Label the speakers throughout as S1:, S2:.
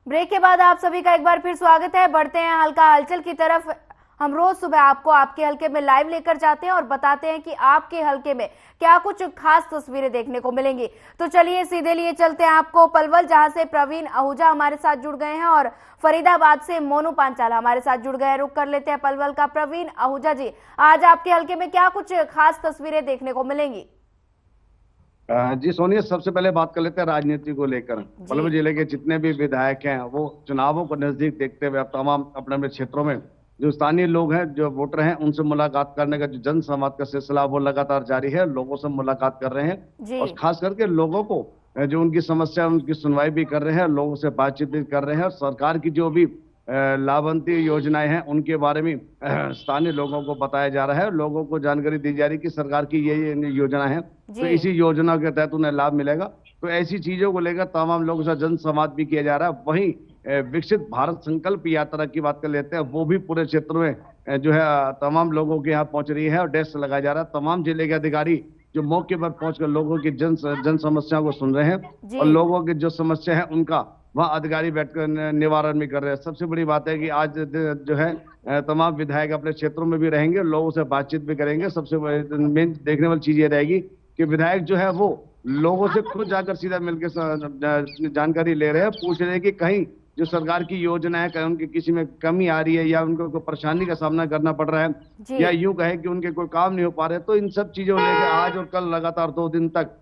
S1: Break के बाद आप सभी का एक बार फिर स्वागत है। बढ़ते हैं हल्का हलचल की तरफ। हम रोज सुबह आपको आपके हलके में लाइव लेकर जाते हैं और बताते हैं कि आपके हलके में क्या कुछ खास तस्वीरें देखने को मिलेंगी। तो चलिए सीधे लिए चलते हैं आपको पलवल, जहां से प्रवीण आहूजा हमारे साथ जुड़ गए हैं और फरीदाबाद से मोनू पांचाल हमारे साथ जुड़ गए हैं। रुक कर लेते हैं पलवल का। प्रवीण आहूजा जी, आज आपके हलके में क्या कुछ खास तस्वीरें देखने को मिलेंगी?
S2: जी सोनिया, सबसे पहले बात कर लेते हैं राजनीति को लेकर। पलवल जिले के जितने भी विधायक हैं वो चुनावों को नजदीक देखते हुए अब तमाम अपने अपने क्षेत्रों में जो स्थानीय लोग हैं, जो वोटर हैं, उनसे मुलाकात करने का जो जन संवाद का सिलसिला वो लगातार जारी है। लोगों से मुलाकात कर रहे हैं और खास करके लोगों को जो उनकी समस्या उनकी सुनवाई भी कर रहे हैं, लोगों से बातचीत भी कर रहे हैं और सरकार की जो भी लाभांती योजनाएं हैं उनके बारे में स्थानीय लोगों को बताया जा रहा है। लोगों को जानकारी दी जा रही है कि सरकार की ये योजना है, तो इसी योजना के तहत उन्हें लाभ मिलेगा। तो ऐसी चीजों को लेकर तमाम लोगों से जन संवाद भी किया जा रहा है। वहीं विकसित भारत संकल्प यात्रा की बात कर लेते हैं, वो भी पूरे क्षेत्र में जो है तमाम लोगों के यहाँ पहुंच रही है और डेस्क लगाया जा रहा है। तमाम जिले के अधिकारी जो मौके पर पहुंचकर लोगों की जन समस्याओं को सुन रहे हैं और लोगों की जो समस्या है उनका वहाँ अधिकारी बैठकर निवारण भी कर रहे हैं। सबसे बड़ी बात है कि आज जो है तमाम विधायक अपने क्षेत्रों में भी रहेंगे, लोगों से बातचीत भी करेंगे। सबसे मेन देखने वाली चीज ये रहेगी कि विधायक जो है वो लोगों से खुद जाकर सीधा मिलकर जानकारी ले रहे हैं, पूछ रहे हैं कि कहीं जो सरकार की योजना है कहीं उनकी किसी में कमी आ रही है या उनको कोई परेशानी का सामना करना पड़ रहा है या यूं कहे कि उनके कोई काम नहीं हो पा रहे। तो इन सब चीजों को लेकर आज और कल लगातार 2 दिन तक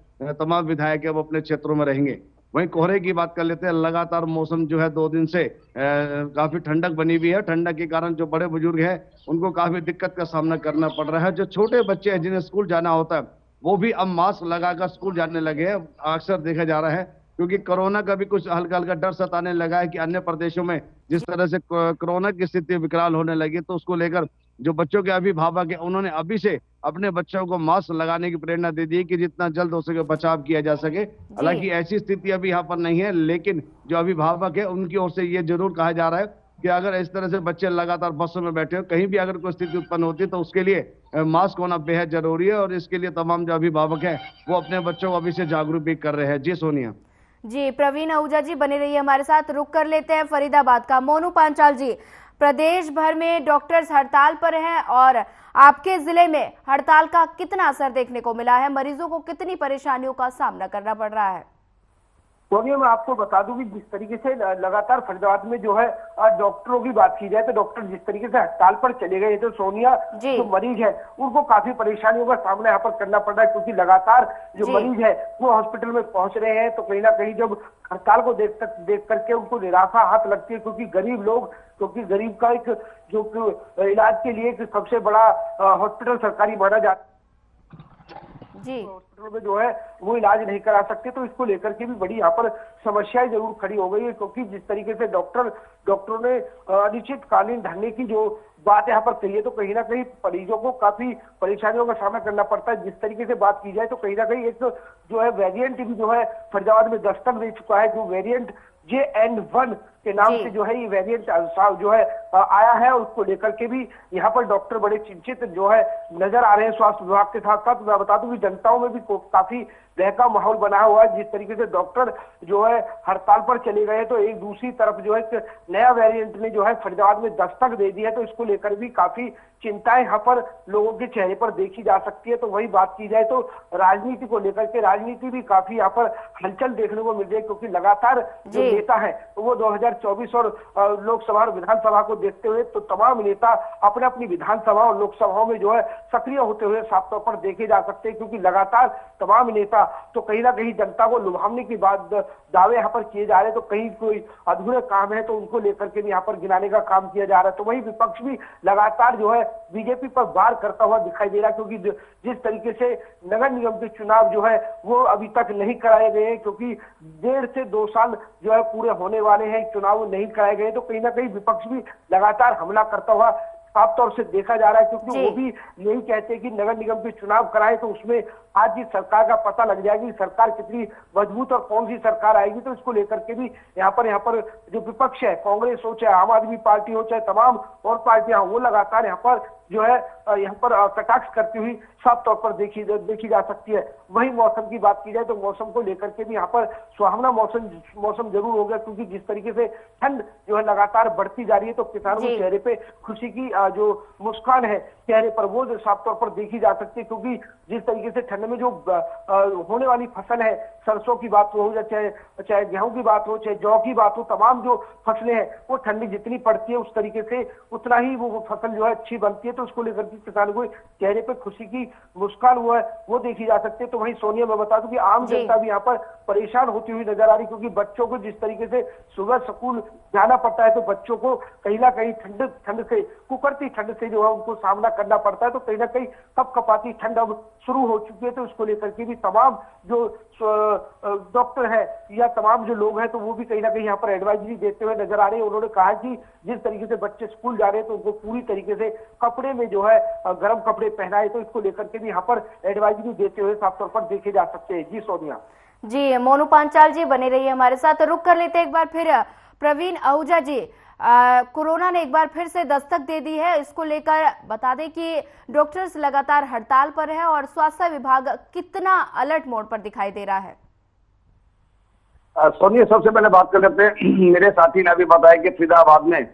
S2: तमाम विधायक अब अपने क्षेत्रों में रहेंगे। वहीं कोहरे की बात कर लेते हैं। लगातार मौसम जो है 2 दिन से काफी ठंडक बनी हुई है। ठंडक के कारण जो बड़े बुजुर्ग हैं उनको काफी दिक्कत का सामना करना पड़ रहा है। जो छोटे बच्चे हैं जिन्हें स्कूल जाना होता है वो भी अब मास्क लगाकर स्कूल जाने लगे हैं। अक्सर देखा जा रहा है क्योंकि कोरोना का भी कुछ हल्का हल्का डर सताने लगा है कि अन्य प्रदेशों में जिस तरह से कोरोना की स्थिति विकराल होने लगी, तो उसको लेकर जो बच्चों के अभिभावक है उन्होंने अभी से अपने बच्चों को मास्क लगाने की प्रेरणा दे दी कि जितना जल्द हो सके बचाव किया जा सके। हालांकि ऐसी स्थिति अभी यहाँ पर नहीं है, लेकिन जो अभिभावक है उनकी ओर से ये जरूर कहा जा रहा है कि अगर इस तरह से बच्चे लगातार बसों में बैठे हो, कहीं भी अगर कोई स्थिति उत्पन्न होती है तो उसके लिए मास्क होना बेहद जरूरी है और इसके लिए तमाम जो अभिभावक है वो अपने बच्चों को अभी से जागरूक भी कर रहे हैं। जी सोनिया।
S1: जी प्रवीण आहूजा जी बने रहिए हमारे साथ। रुक कर लेते हैं फरीदाबाद का। मोनू पांचाल जी, प्रदेश भर में डॉक्टर्स हड़ताल पर हैं और आपके जिले में हड़ताल का कितना असर देखने को मिला है? मरीजों को कितनी परेशानियों का सामना करना पड़ रहा है?
S3: सोनिया, मैं आपको बता दूं कि जिस तरीके से लगातार फरीदाबाद में जो है डॉक्टरों की बात की जाए तो डॉक्टर जिस तरीके से हड़ताल पर चले गए तो सोनिया जो मरीज है उनको काफी परेशानियों का सामना यहाँ पर करना पड़ रहा है, क्योंकि लगातार जो मरीज है वो हॉस्पिटल में पहुंच रहे हैं। तो कहीं ना कहीं जब हड़ताल को देख करके उनको निराशा हाथ लगती है, क्योंकि गरीब लोग, क्योंकि गरीब का एक जो इलाज के लिए एक सबसे बड़ा हॉस्पिटल सरकारी माना जाता है, हॉस्पिटल में जो है वो इलाज नहीं करा सकते। तो इसको लेकर के भी बड़ी यहाँ पर समस्याएं जरूर खड़ी हो गई है, क्योंकि जिस तरीके से डॉक्टरों ने अनिश्चितकालीन धरने की जो बात यहाँ पर कही है तो कहीं ना कहीं मरीजों को काफी परेशानियों का सामना करना पड़ता है। जिस तरीके से बात की जाए तो कहीं ना कहीं एक जो है वेरिएंट भी जो है फरीदाबाद में दस्तक दे चुका है, जो वेरिएंट JN1 के नाम से जो है ये वेरिएंट जो है आया है, उसको लेकर के भी यहाँ पर डॉक्टर बड़े चिंतित जो है नजर आ रहे हैं स्वास्थ्य विभाग के साथ साथ। मैं बता दूं कि जनताओं में भी काफी बहका माहौल बना हुआ है। जिस तरीके से डॉक्टर जो है हड़ताल पर चले गए तो एक दूसरी तरफ जो है नया वेरिएंट ने जो है फरीदाबाद में दस्तक दे दी है, तो इसको लेकर भी काफी चिंताएं यहाँ पर लोगों के चेहरे पर देखी जा सकती है। तो वही बात की जाए तो राजनीति को लेकर के राजनीति भी काफी यहाँ पर हलचल देखने को मिल रही है, क्योंकि लगातार जो नेता है वो 2024 और लोकसभा और विधानसभा को देखते हुए तो तमाम नेता अपने अपनी विधानसभा और लोकसभाओं में जो है सक्रिय होते हुए साफ तौर पर देखे जा सकते हैं, क्योंकि लगातार तमाम नेता तो कहीं ना कहीं जनता को लुभावने की बात दावे यहाँ पर किए जा रहे हैं। तो कहीं कोई अधूरे काम है तो उनको लेकर के भी यहाँ पर गिनाने का काम किया जा रहा है। तो वही विपक्ष भी लगातार जो है बीजेपी पर वार करता हुआ दिखाई दे रहा है, क्योंकि जिस तरीके से नगर निगम के चुनाव जो है वो अभी तक नहीं कराए गए हैं, क्योंकि 1.5 से 2 साल जो है पूरे होने वाले हैं, चुनाव नहीं कराए गए, तो कहीं ना कहीं विपक्ष भी लगातार हमला करता हुआ साफ तौर से देखा जा रहा है, क्योंकि वो भी यही कहते हैं कि नगर निगम के चुनाव कराए तो उसमें आज की सरकार का पता लग जाएगी सरकार कितनी मजबूत और कौन सी सरकार आएगी। तो इसको लेकर के भी यहाँ पर जो विपक्ष है, कांग्रेस हो चाहे आम आदमी पार्टी हो चाहे तमाम और पार्टियां, वो लगातार यहाँ पर जो है यहाँ पर कटाक्ष करती हुई साफ तौर पर देखी जा सकती है। वही मौसम की बात की जाए तो मौसम को लेकर के भी यहाँ पर सुहावना मौसम जरूर हो गया, क्योंकि जिस तरीके से ठंड जो है लगातार बढ़ती जा रही है तो किसानों के चेहरे पे खुशी की जो मुस्कान है चेहरे पर वो साफ तौर पर देखी जा सकती है, क्योंकि जिस तरीके से ठंड में जो होने वाली फसल है, सरसों की बात हो, चाहे गेहूं की बात हो, चाहे जौ की बात हो, तमाम जो फसलें हैं वो ठंडी जितनी पड़ती है उस तरीके से उतना ही वो फसल जो है अच्छी बनती है। तो उसको लेकर के किसानों को चेहरे पे खुशी की मुस्कान हुआ है वो देखी जा सकती है। तो वहीं सोनिया, मैं बता दूं कि आम जनता भी यहाँ पर परेशान होती हुई नजर आ रही, क्योंकि बच्चों को जिस तरीके से सुबह स्कूल जाना पड़ता है तो बच्चों को कहीं ना कहीं ठंड से, कुकरती ठंड से जो है उनको सामना करना पड़ता है। तो कहीं ना कहीं कपकपाती ठंड अब शुरू हो चुकी है। तो उसको लेकर के भी तमाम जो डॉक्टर है या तमाम जो लोग हैं तो वो भी कहीं ना कहीं यहाँ पर एडवाइजरी देते हुए नजर आ रहे हैं। उन्होंने कहा कि जिस तरीके से बच्चे स्कूल जा रहे हैं तो उनको पूरी तरीके से कपड़े में जो है गर्म कपड़े पहनाए, तो इसको लेकर के भी यहाँ पर एडवाइजरी देते हुए साफ तौर पर देखे जा सकते हैं। जी सोनिया।
S1: जी, मोनू पांचाल जी बने रहिए हमारे साथ। रुक कर लेते एक बार फिर प्रवीण आहूजा जी, कोरोना ने एक बार फिर से दस्तक दे दी है, इसको लेकर बता दें कि डॉक्टर्स लगातार हड़ताल पर है और स्वास्थ्य विभाग कितना अलर्ट मोड पर दिखाई दे रहा है।
S2: सोनिया, सबसे पहले बात कर लेते हैं। मेरे साथी ने अभी बताया कि फरीदाबाद में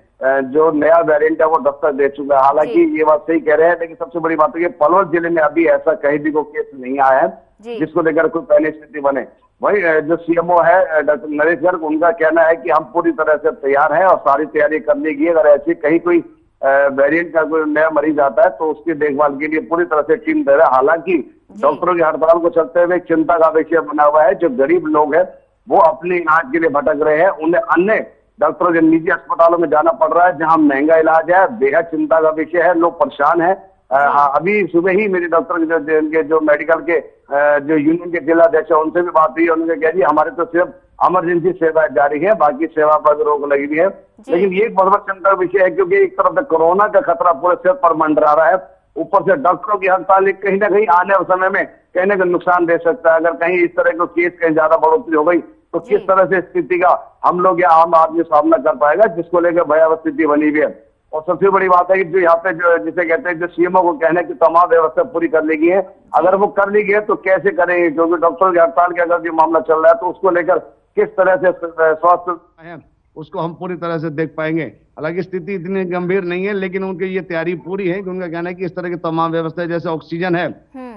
S2: जो नया वेरिएंट है वो दस्तक दे चुका है। हालांकि ये बात सही कह रहे हैं, लेकिन सबसे बड़ी बात है कि पलवल जिले में अभी ऐसा कहीं भी कोई केस नहीं आया है जिसको लेकर कोई पहले स्थिति बने। वही जो सीएमओ है डॉक्टर नरेश गर्ग, उनका कहना है कि हम पूरी तरह से तैयार हैं और सारी तैयारी करने की, अगर ऐसी कहीं कोई वेरिएंट का कोई नया मरीज आता है तो उसकी देखभाल के लिए पूरी तरह से टीम दे रहा है। हालांकि डॉक्टरों की हड़ताल को चलते हुए चिंता का विषय बना हुआ है। जो गरीब लोग हैं वो अपने इलाज के लिए भटक रहे हैं, उन्हें अन्य डॉक्टरों के निजी अस्पतालों में जाना पड़ रहा है जहां महंगा इलाज है। बेहद चिंता का विषय है, लोग परेशान है। अभी सुबह ही मेरे डॉक्टर जो मेडिकल के जो यूनियन के जिला अध्यक्ष है उनसे भी बात हुई। उन्होंने कहा जी हमारे तो सिर्फ इमरजेंसी सेवाएं जारी है, बाकी सेवा पर रोक लगी हुई है। लेकिन ये बहुत बड़ा चिंता का विषय है, क्योंकि एक तरफ से कोरोना का खतरा पूरे सिर पर मंडरा रहा है, ऊपर से डॉक्टरों की हड़ताल कहीं ना कहीं आने वाले समय में कहीं ना कहीं नुकसान दे सकता है। अगर कहीं इस तरह के केस कहीं ज्यादा बढ़ोतरी हो गई तो किस तरह से स्थिति का हम लोग या आम आदमी सामना कर पाएगा, जिसको लेकर भयावह स्थिति बनी हुई है। और सबसे बड़ी बात है कि जो यहाँ पे जो जिसे कहते हैं जो सीएमओ को कहना है कि तमाम व्यवस्था पूरी कर ली गई है, अगर वो कर ली गई है तो कैसे करेंगे, क्योंकि डॉक्टरों की हड़ताल के अगर जो मामला चल रहा है तो उसको लेकर किस तरह से स्वास्थ्य उसको हम पूरी तरह से देख पाएंगे। हालांकि स्थिति इतनी गंभीर नहीं है, लेकिन उनकी ये तैयारी पूरी है कि उनका कहना है कि इस तरह की तमाम व्यवस्थाएं जैसे ऑक्सीजन है,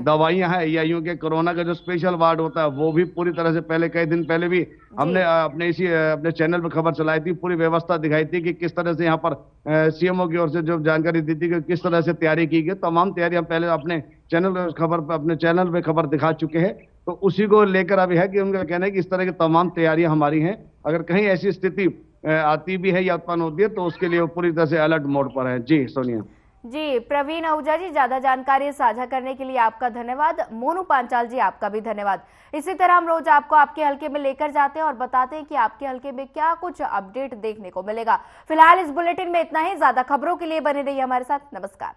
S2: दवाइयां हैं, या यूं के कोरोना का जो स्पेशल वार्ड होता है वो भी पूरी तरह से पहले कई दिन पहले भी हमने अपने चैनल पर खबर चलाई थी, पूरी व्यवस्था दिखाई थी कि किस तरह से यहाँ पर सीएमओ की ओर से जो जानकारी दी थी कि किस तरह से तैयारी की गई। तमाम तैयारी हम पहले अपने चैनल पे खबर दिखा चुके हैं। तो उसी को लेकर अभी है कि उनका कहना है कि इस तरह की तमाम तैयारियां हमारी हैं, अगर कहीं ऐसी स्थिति आती भी है या उत्पन्न होती है तो उसके लिए पूरी तरह से अलर्ट मोड पर है। जी सोनिया।
S1: जी प्रवीण आहूजा जी, ज्यादा जानकारी साझा करने के लिए आपका धन्यवाद। मोनू पांचाल जी, आपका भी धन्यवाद। इसी तरह हम रोज आपको आपके हलके में लेकर जाते हैं और बताते हैं कि आपके हलके में क्या कुछ अपडेट देखने को मिलेगा। फिलहाल इस बुलेटिन में इतना ही। ज्यादा खबरों के लिए बने रहिए हमारे साथ। नमस्कार।